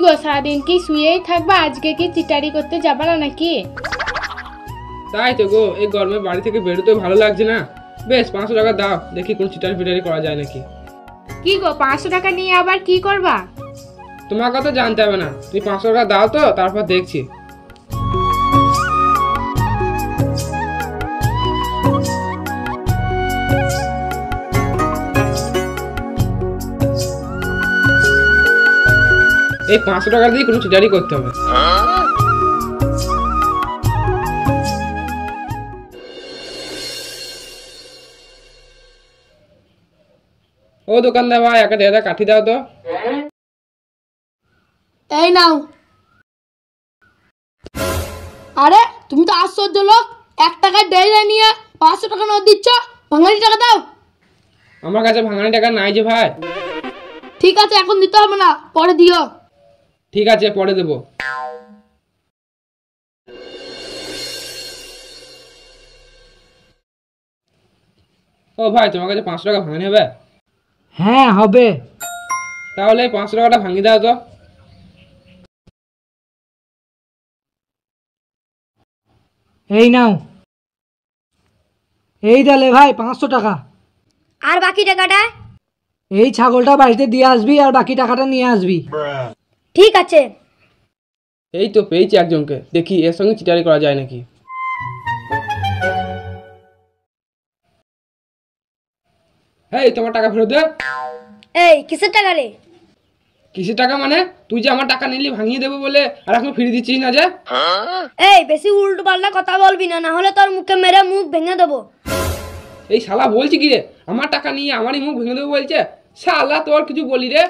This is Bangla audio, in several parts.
গো সারাদিন কি শুয়েই থাকবা? আজকে কি চিটারি করতে যাবা না নাকি? তাই তো গো, এই গরমে বাড়ি থেকে বেরোতে ভালো লাগছে না। বেশ 500 টাকা দাও, দেখি কোন চিটারি ফিটারি করা যায় নাকি। কি গো 500 টাকা নিয়ে আবার কি করবা? তোমার কথা জানতে হবে না, তুমি 500 টাকা দাও তো, তারপর দেখছি। এই 500 টাকা দিয়ে কোনো চিটারি করতে হবে। ও দোকানদার ভাই, একটা দেড়া কাঠি দাও তো। এই নাও। আরে তুমি তো আশ্চর্য লোক, 1 টাকার ডেইরা নিয়ে 500 টাকা নোট দিচ্ছ। ভাঙানি টাকা দাও। আমার কাছে ভাঙানি টাকা নাই যে ভাই। ঠিক আছে, এখন দিতে হবে না, পরে দিও। ঠিক আছে, পরে দেবো। ও ভাই, তোমার কাছে 500 টাকা ভাঙানি হবে? হ্যাঁ হবে। তাহলে এই 500 টাকাটা ভাঙিয়ে দাও তো। এই নাও। এই দালে ভাই 500 টাকা। আর বাকি টাকাটা? এই ছাগলটা বাড়িতে দিয়ে আসবি আর বাকি টাকাটা নিয়ে আসবি। ঠিক আছে। এই তো পেয়েছি একজনকে, দেখি এর সঙ্গে চিটারি করা যায় নাকি। এই তোমার টাকা ফেরত দে। এই কিসের টাকা রে? কিসের টাকা মানে? তুই যে আমার টাকা নিলি ভাঙিয়ে দেবো বলে, আর এখন ফিরে দিচ্ছিস না যে? এই বেশি উল্টো পাল্টা কথা বলবি না, না হলে তোর মুখে মেরে মুখ ভেঙে দেবো। এই শালা বলছি কি রে, আমার টাকা নিয়ে আমারই মুখ ভেঙে দেবো বলছে। শালা তোর কিছু বলি রে।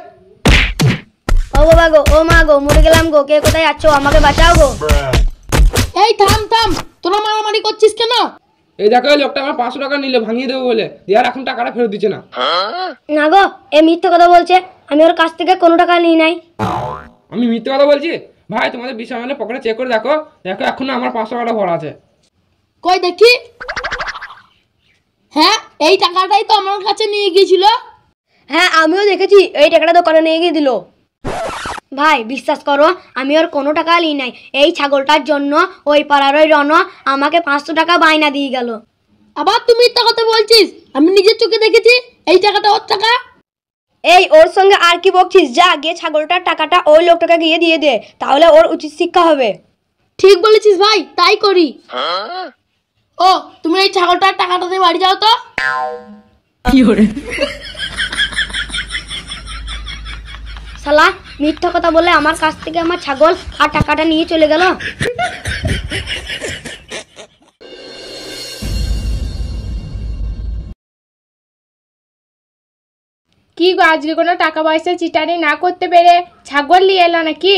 ও বাবা গো, ও মা গো, মরে গেলাম গো, কে কোথায় আছো, আমাকে বাঁচাও গো। এই থাম থাম, তোরা মারামারি করছিস কেন? এই দেখো, এই লোকটা আমার 500 টাকা নিলে ভাঙিয়ে দেবো বলে, আর এখন টাকাটা ফেরত দিচ্ছে না। না গো, এ মিথ্যে কথা বলছে, আমি ওর কাছ থেকে কোনো টাকা নিই নাই। আমি মিথ্যে কথা বলছি? ভাই তোমাদের বিষয় মানে পকেটে চেক করে দেখো, দেখো এখনো আমার 500 টাকা ভরা আছে। কই দেখি। হ্যাঁ, এই টাকাটাই তো আমার কাছে নিয়ে গিয়েছিল। হ্যাঁ আমিও দেখেছি, এই টাকাটা দোকানে নিয়ে গিয়ে দিল। ভাই বিশ্বাস করো, আমি ওর কোনো টাকা নিই নাই। এই ছাগলটার জন্য ওই পাড়ার ওই রণ আমাকে 500 টাকা বায়না দিয়ে গেল। আবার তুমি মিথ্যা কথা বলছিস? আমি নিজের চোখে দেখেছি এই টাকাটা ওর টাকা। এই ওর সঙ্গে আর কি বকছিস? যা গিয়ে ছাগলটার টাকাটা ওই লোকটাকে গিয়ে দিয়ে দে, তাহলে ওর উচিত শিক্ষা হবে। ঠিক বলেছিস ভাই, তাই করি। ও তুমি এই ছাগলটার টাকাটা দিয়ে বাড়ি যাও তো। কি করে? শালা মিথ্যা কথা বলে আমার কাছ থেকে আমার ছাগল আর টাকাটা নিয়ে চলে গেল। কি গো আজকে কোনো টাকা পয়সা চিটারি না করতে পেরে ছাগল নিয়ে এলো নাকি?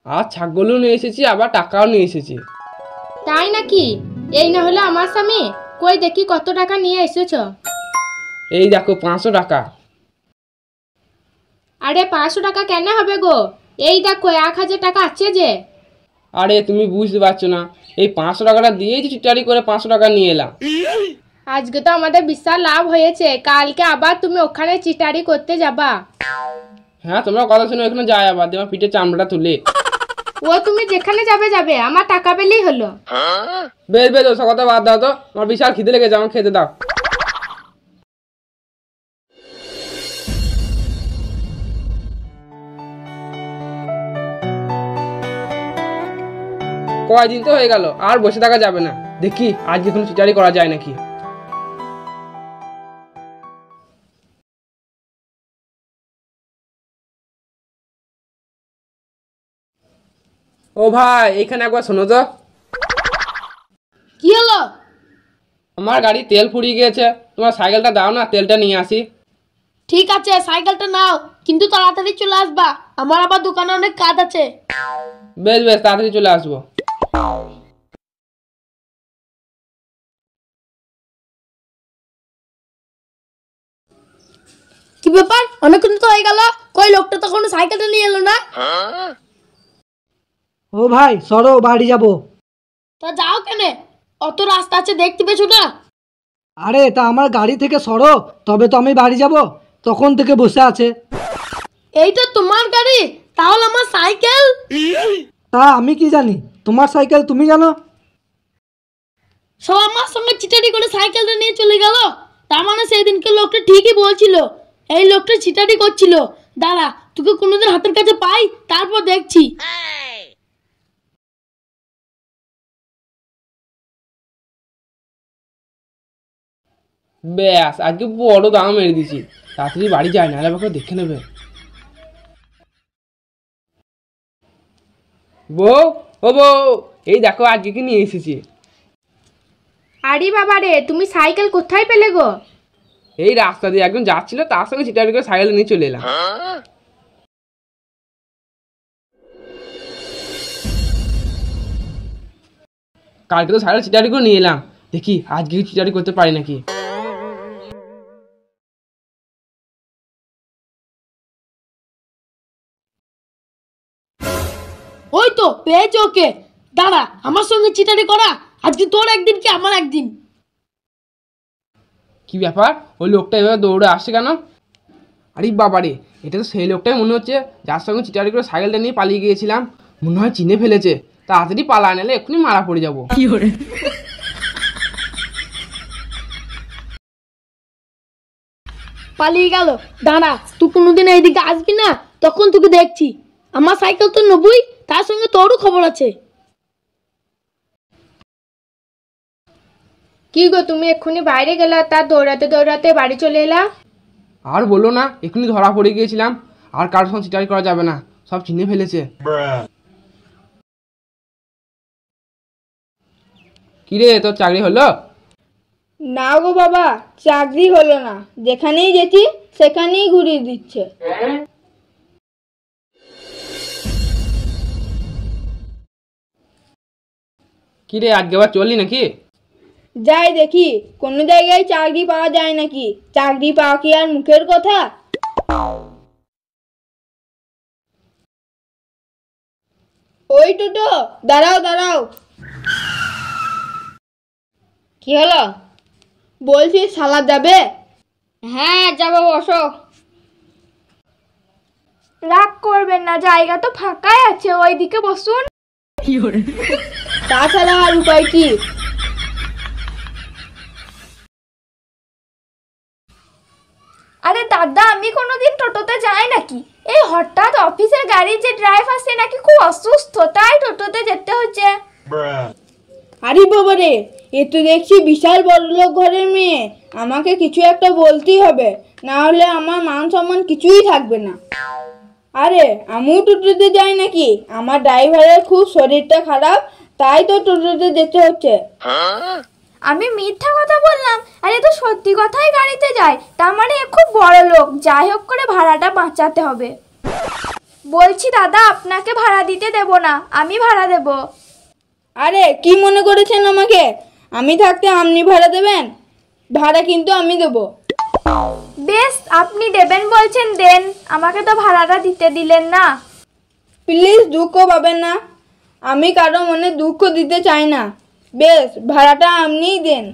আর ছাগলও নিয়ে এসেছি, আবার টাকাও নিয়ে এসেছি। তাই নাকি? এই না হলো আমার স্বামী। কই দেখি কত টাকা নিয়ে এসেছো? এই দেখো 500 টাকা। আরে 500 টাকা কেন হবে গো? এই দেখো 1000 টাকা আছে যে। আরে তুমি বুঝতে পারছো না, এই 500 টাকাটা দিয়েই তো চিটারি করে 500 টাকা নিয়ে এলাম। আজকে তো আমাদের বিশাল লাভ হয়েছে, কালকে আবার তুমি ওখানে চিটারি করতে যাবা। হ্যাঁ তোমরা কথা শুনে ওখানে যাই, আবার তোমার পিঠে চামড়াটা তুলে। ও তুমি যেখানে যাবে যাবে, আমার টাকা পেলেই হলো। বেশ বেশ, ওসব কথা বাদ দাও তো, আমার বিশাল খিদে লেগেছে, আমার খেতে দাও। কয়দিন তো হয়ে গেল, আর বসে থাকা যাবে না, দেখি আজকে কোনো চিটারি করা যায় নাকি। ও ভাই, এইখানে একবার শোনো তো। কি হলো? আমার গাড়ি তেল ফুরিয়ে গিয়েছে, তোমার সাইকেলটা দাও না, তেলটা নিয়ে আসি। ঠিক আছে, সাইকেলটা নাও, কিন্তু তাড়াতাড়ি চলে আসবা, আমার আবার দোকানে অনেক কাজ আছে। বেশ বেশ, তাড়াতাড়ি চলে আসবো। কি ব্যাপার, অনেকক্ষণ তো হয়ে গেল, কই লোকটা তো কোনো সাইকেলটা নিয়ে এলো না। ও ভাই সরো, বাড়ি যাব। তা যাও কেন? অত রাস্তা আছে দেখতে পেছো না? আরে তা আমার গাড়ি থেকে সরো, তবে তো আমি বাড়ি যাব। তখন থেকে বসে আছে। এইটা তোমার গাড়ি, তাহলে আমার সাইকেল? তা আমি কি জানি, তোমার সাইকেল তুমি জানো? সব আমার সঙ্গে চিটারি করে সাইকেলটা নিয়ে চলে গেল। তার মানে সেই দিনকে লোকটা ঠিকই বলছিল, এই লোকটা চিটারি করছিল। দাঁড়া, তোকে কোনোদিন হাতের কাছে পাই, তারপর দেখছি। ব্যাস, আজকে বড় দাম মেরে দিছি। তাড়াতাড়ি বাড়ি যায়, নাহলে আমাকে দেখে নেবে। বউ, ও বউ, এই দেখো আজকে কি নিয়ে এসেছি। আরে বাবা রে, তুমি সাইকেল কোথায় পেলে গো? এই রাস্তা দিয়ে একজন যাচ্ছিল, তার সঙ্গে চিটারি করে সাইকেল নিয়ে চলে এলাম। কালকে তো সাইকেল চিটারি করে নিয়ে এলাম, দেখি আজকে কি চিটারি করতে পারি নাকি। ওই তো পেয়েছে ওকে। দাঁড়া, আমার সঙ্গে চিটারি করা, আজকে তোর একদিন কি আমার একদিন। কি ব্যাপার, ওই লোকটা এভাবে দৌড়ে আসছে কেন? আরে বাবারে, এটা তো সেই লোকটাই মনে হচ্ছে যার সঙ্গে চিটারি করে সাইকেলটা নিয়ে পালিয়ে গিয়েছিলাম। মনে হয় চিনে ফেলেছে, তাড়াতাড়ি পালায়, নাহলে এক্ষুনি মারা পড়ে যাবো। পালিয়ে গেল। দাঁড়া, তুই কোনোদিন এইদিকে আসবি না, তখন তোকে দেখছি। আমার সাইকেল তো নেবই, তার সঙ্গে তোরও খবর আছে। কি গো, তুমি এক্ষুনি বাইরে গেলা, তার দৌড়াতে দৌড়াতে বাড়ি চলে এলা? আর বলো না, এক্ষুনি ধরা পড়ে গিয়েছিলাম। আর কারোর সঙ্গে চিটারি করা যাবে না, সব চিনে ফেলেছে। কিরে, তোর চাকরি হলো? না গো বাবা, চাকরি হলো না। যেখানেই গেছি সেখানেই ঘুরিয়ে দিচ্ছে। কিরে, আজকে আবার চললি নাকি? যাই দেখি কোনো জায়গায় চাকরি পাওয়া যায় নাকি। চাকরি পাওয়া কি আর মুখের কথা? ওই টোটো, দাঁড়াও দাঁড়াও। কি হলো? বলছি শালা যাবে? হ্যাঁ যাবো, বসো। রাগ করবেন না, জায়গা তো ফাঁকাই আছে, ওইদিকে বসুন। তাছাড়া আর উপায় কি? আরে দাদা, আমি কোনোদিন টোটোতে যাই নাকি? এই হঠাৎ অফিসের গাড়ির যে ড্রাইভার সে নাকি খুব অসুস্থ, তাই টোটোতে যেতে হচ্ছে। আরে বাবা রে, এ তো দেখছি বিশাল বড়লোক ঘরের মেয়ে। আমাকে কিছু একটা বলতেই হবে, না হলে আমার মান সম্মান কিছুই থাকবে না। আরে আমিও টোটোতে যাই নাকি? আমার ড্রাইভারের খুব শরীরটা খারাপ, তাই তো টোটোতে যেতে হচ্ছে। আমি মিথ্যা কথা বললাম? আরে তো সত্যি কথাই গাড়িতে যায়, তার মানে এ খুব বড় লোক। যাই হোক করে ভাড়াটা বাঁচাতে হবে। বলছি দাদা, আপনাকে ভাড়া দিতে দেব না, আমি ভাড়া দেব। আরে কি মনে করেছেন আমাকে? আমি থাকতে আপনি ভাড়া দেবেন? ভাড়া কিন্তু আমি দেবো। বেশ, আপনি দেবেন বলছেন দেন, আমাকে তো ভাড়াটা দিতে দিলেন না। প্লিজ দুঃখ পাবেন না, আমি কারো মনে দুঃখ দিতে চাই না। বেশ, ভাড়াটা আপনিই দেন।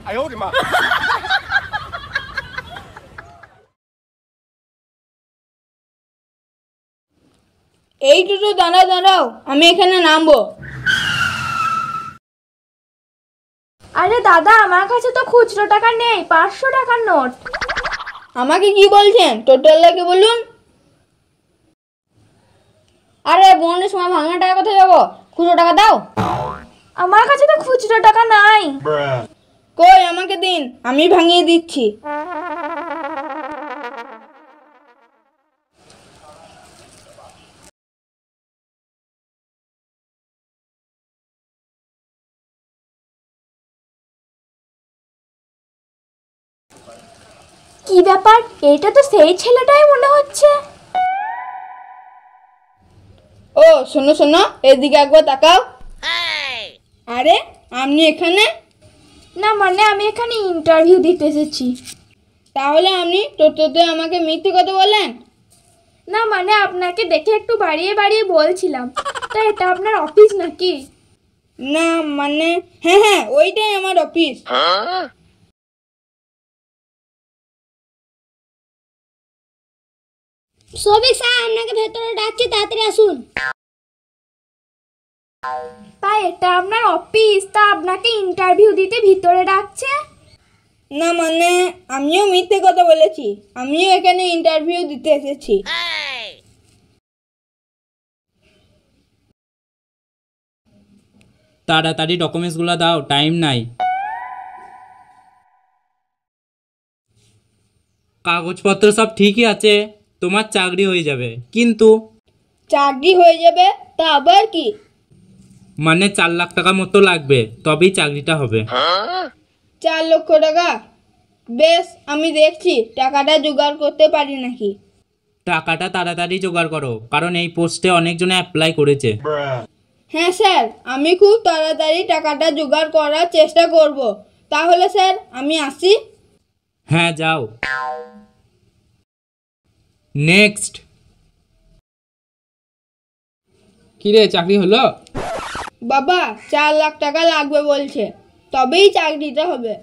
এই টোটো, দাঁড়াও দাঁড়াও, আমি এখানে নামবো। আরে দাদা, আমার কাছে তো খুচরো টাকা নেই, 500 টাকার নোট। আমাকে কি বলছেন? টোটোওয়ালাকে বলুন। আরে বোনের সময় ভাঙা টাকা কোথায় যাবো? খুচরো টাকা দাও। আমার কাছে তো খুচরো টাকা নাই। কই, আমাকে দিন, আমি ভাঙিয়ে দিচ্ছি। কি ব্যাপার, এইটা তো সেই ছেলেটাই মনে হচ্ছে। ও শোনো শোনো, এদিকে একবার তাকাও। আরে আপনি এখানে? না মানে আমি এখানে ইন্টারভিউ দিতে এসেছি। তাহলে আপনি টোটোতে আমাকে মিথ্যে কথা বলেন? না মানে আপনাকে দেখে একটু বাড়িয়ে বাড়িয়ে বলছিলাম। তা এটা আপনার অফিস নাকি? না মানে, হ্যাঁ হ্যাঁ, ওইটাই আমার অফিস। সবিক স্যার আপনাকে ভেতরে ডাকছি, তাড়াতাড়ি আসুন। তা এটা আপনার অফিস, তা আপনাকে ইন্টারভিউ দিতে ভিতরে ডাকছে? না মানে আমিও মিথ্যে কথা বলেছি, আমিও এখানে ইন্টারভিউ দিতে এসেছি। তাড়াতাড়ি ডকুমেন্টসগুলো দাও, টাইম নাই। কাগজপত্র সব ঠিকই আছে, তোমার চাকরি হয়ে যাবে। কিন্তু চাকরি হয়ে যাবে তা আবার কি? মানে 4 লাখ টাকা মতো লাগবে, তবেই চাকরিটা হবে। 4 লক্ষ টাকা? বেশ, আমি দেখছি টাকাটা জোগাড় করতে পারি নাকি। টাকাটা তাড়াতাড়ি জোগাড় করো, কারণ এই পোস্টে অনেকজনে অ্যাপ্লাই করেছে। হ্যাঁ স্যার, আমি খুব তাড়াতাড়ি টাকাটা জোগাড় করার চেষ্টা করব। তাহলে স্যার আমি আসি। হ্যাঁ যাও। নেক্সট। কিরে চাকরি হলো? বাবা 4 লাখ টাকা লাগবে বলছে, তবেই চাকরিটা হবে।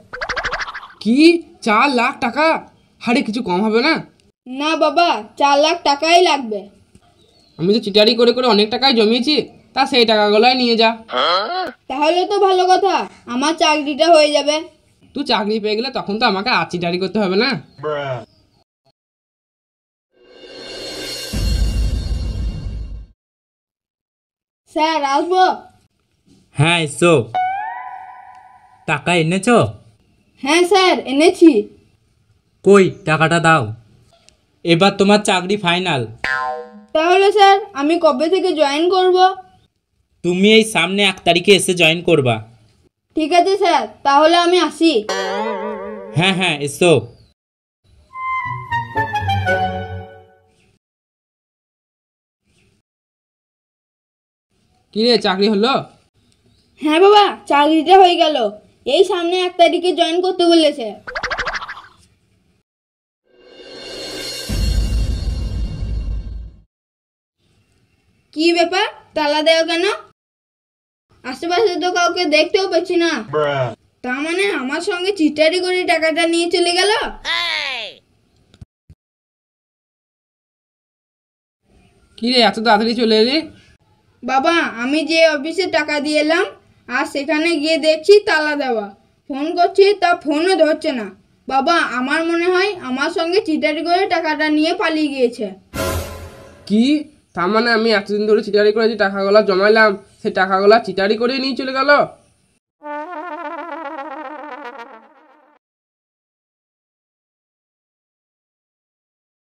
কি 4 লাখ টাকা? আরে কিছু কম হবে না? না বাবা, 4 লাখ টাকাই লাগবে। আমি তো চিটারি করে করে অনেক টাকাই জমিয়েছি, তা সেই টাকাগুলোই নিয়ে যা। তাহলে তো ভালো কথা, আমার চাকরিটা হয়ে যাবে। তুই চাকরি পেয়ে গেলে তখন তো আমাকে আর চিটারি করতে হবে না। স্যার আসবো? হ্যাঁ এসো। টাকা এনেছো? হ্যাঁ স্যার এনেছি। কই টাকাটা দাও। এবার তোমার চাকরি ফাইনাল। তাহলে স্যার আমি কবে থেকে জয়েন করব? তুমি এই সামনে 1 তারিখে এসে জয়েন করবা। ঠিক আছে স্যার, তাহলে আমি আসি। হ্যাঁ হ্যাঁ এসো। কিরে চাকরি হলো? হ্যাঁ বাবা, চাকরিটা হয়ে গেল। এই সামনে 1 তারিখে জয়েন করতে বলেছে। কি ব্যাপার, তালা দেও কেন? আশেপাশে তো কাউকে দেখতেও পাচ্ছি না। তার মানে আমার সঙ্গে চিটারি করে টাকাটা নিয়ে চলে গেল। কিরে এত তাড়াতাড়ি চলে এলি? বাবা আমি যে অফিসে টাকা দিয়ে এলাম, আর সেখানে গিয়ে দেখছি তালা দেওয়া। ফোন করছি তা ফোনও ধরছে না। বাবা আমার মনে হয় আমার সঙ্গে চিটারি করে টাকাটা নিয়ে পালিয়ে গিয়েছে। কি, তার মানে আমি এতদিন ধরে চিটারি করে যে টাকাগুলো জমাইলাম, সেই টাকাগুলো চিটারি করে নিয়ে চলে গেল?